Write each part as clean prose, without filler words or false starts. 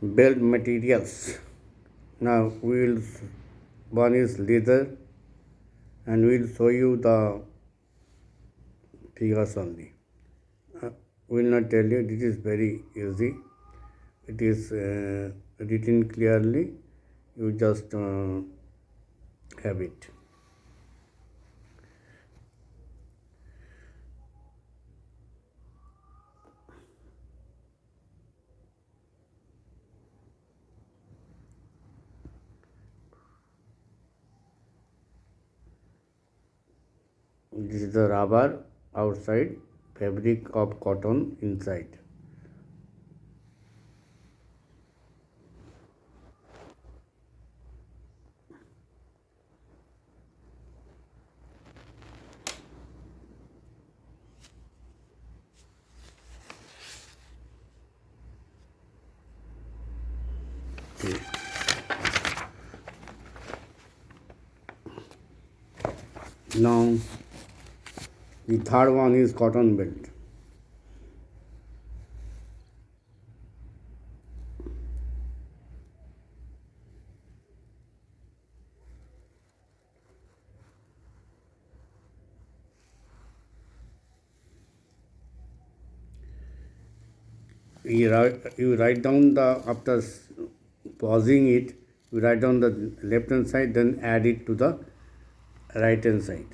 Belt materials. Now we will one is leather, and we will show you the figures only. We will not tell you. This is very easy. It is written clearly. You just have it. This is the rubber outside, fabric of cotton inside. Now the third one is cotton belt. You write down the after pausing it, you write down the left hand side, then add it to the right hand side.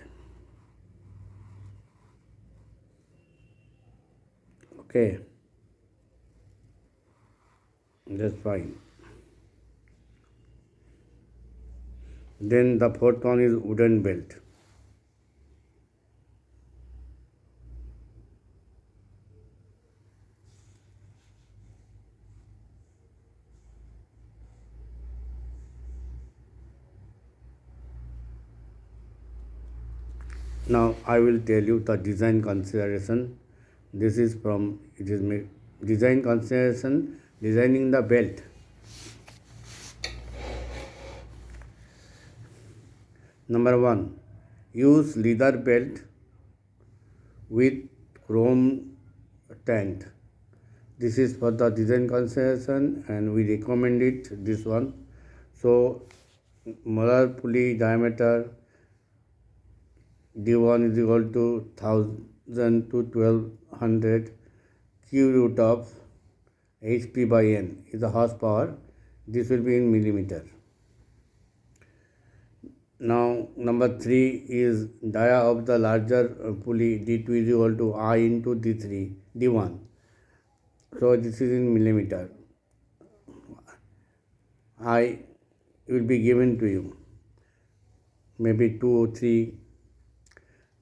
Okay, that's fine. Then the fourth one is wooden belt. Now I will tell you the design consideration. This is from design consideration, designing the belt. Number one, use leather belt with chrome tent. This is for the design consideration, and we recommend it this one. So molar pulley diameter D1 is equal to 1000 to 1200 Q root of HP by N is the horsepower. This will be in millimeter. Now number 3 is dia of the larger pulley D2 is equal to I into D3 D1. So this is in millimeter. I will be given to you, maybe 2 or 3.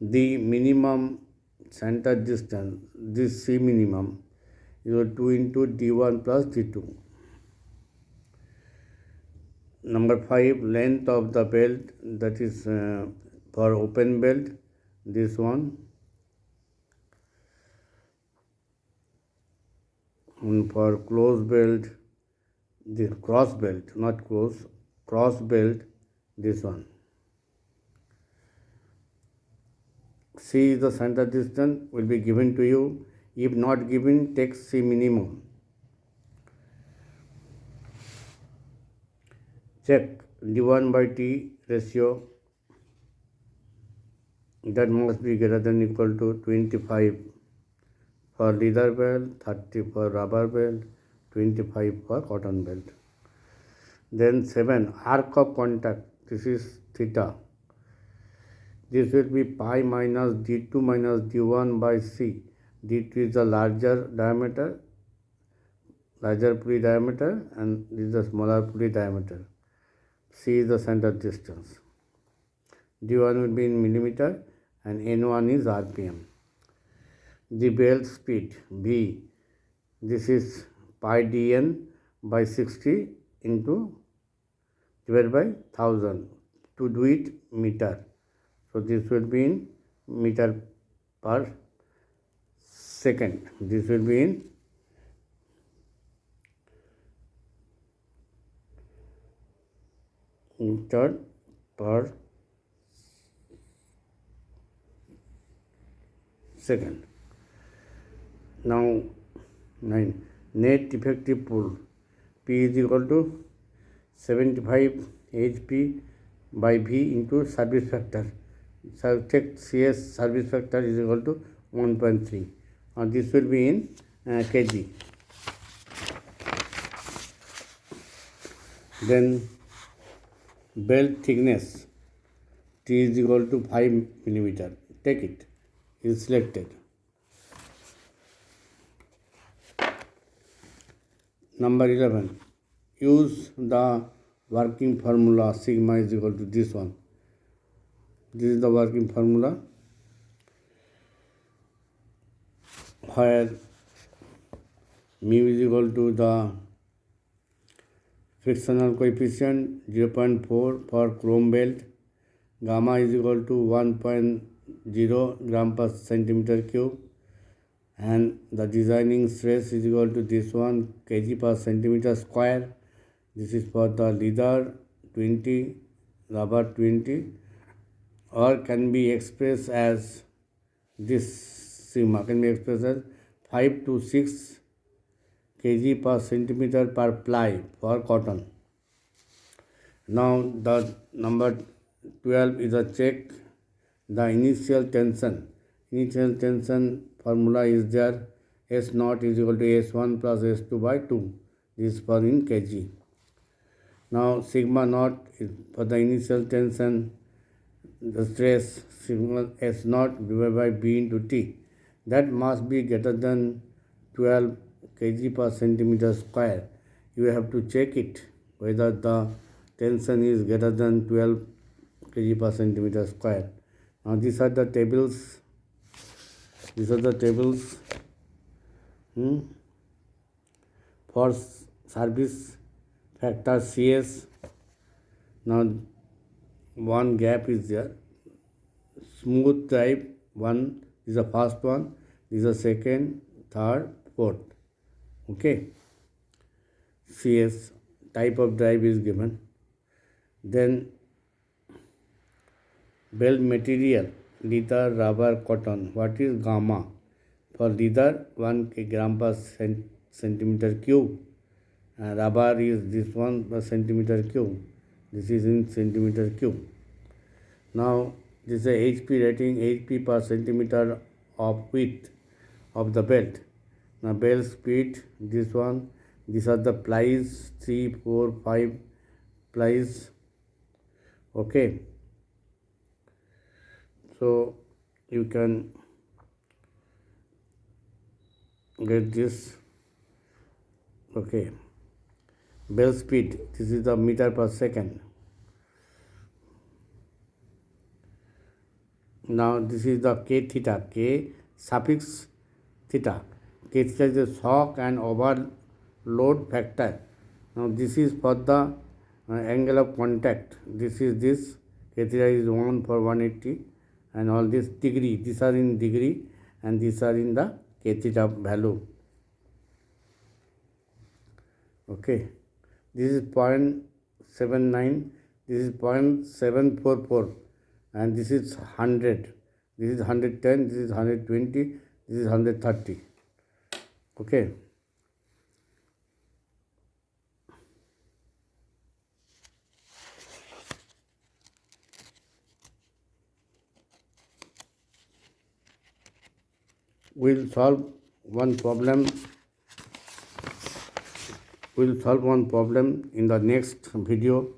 The minimum center distance, this C minimum, is 2 into D1 plus D2. Number 5, length of the belt, that is for open belt, this one. And for close belt, the cross belt, not close, cross belt, this one. C is the center distance, will be given to you. If not given, take C minimum. Check D1 by T ratio, that must be greater than or equal to 25 for leather belt, 30 for rubber belt, 25 for cotton belt. Then 7, arc of contact, this is theta. This will be pi minus D2 minus D1 by C. D2 is the larger diameter, larger pulley diameter, and this is the smaller pulley diameter. C is the center distance. D1 will be in millimeter and N1 is RPM. The belt speed B, this is pi dn by 60 into divided by 1000 to do it meter. So this will be in meter per second. This will be in meter per second. Now 9, net effective pull. P is equal to 75 HP by V into service factor. So check CS service factor is equal to 1.3. This will be in kg. Then belt thickness T is equal to 5 millimeter. Take it. Is selected. Number 11. Use the working formula sigma is equal to this one. This is the working formula where mu is equal to the frictional coefficient 0.4 for chrome belt, gamma is equal to 1.0 gram per centimeter cube, and the designing stress is equal to this one kg per centimeter square. This is for the leather 20, rubber 20, or can be expressed as this sigma can be expressed as 5 to 6 kg per centimeter per ply for cotton. Now the number 12 is a check the initial tension. Initial tension formula is there. S naught is equal to S1 plus S2 by 2. This is for in kg. Now sigma naught is for the initial tension, the stress sigma S naught divided by B into T. That must be greater than 12 kg per centimeter square. You have to check it whether the tension is greater than 12 kg per centimeter square. Now these are the tables. For service factor CS. Now one gap is there. Smooth drive 1 is the first one, this is the second, third, fourth. Okay. CS type of drive is given. Then belt material, leather, rubber, cotton. What is gamma? For leather 1 gram per centimeter cube. Rubber is this one per centimeter cube. This is in centimeter cube. Now this is a HP rating, HP per centimeter of width of the belt. Now belt speed, this one. These are the plies, 3, 4, 5 plies. Okay. So you can get this. Okay. Belt speed, this is the meter per second. Now this is the K theta, K suffix theta. K theta is the shock and overload factor. Now this is for the angle of contact. This is this. K theta is 1 for 180 and all this degree. These are in degree and these are in the K theta value. Okay. This is 0.79. This is 0.744. And this is 100, this is 110, this is 120, this is 130. Okay. We'll solve one problem. We'll solve one problem in the next video.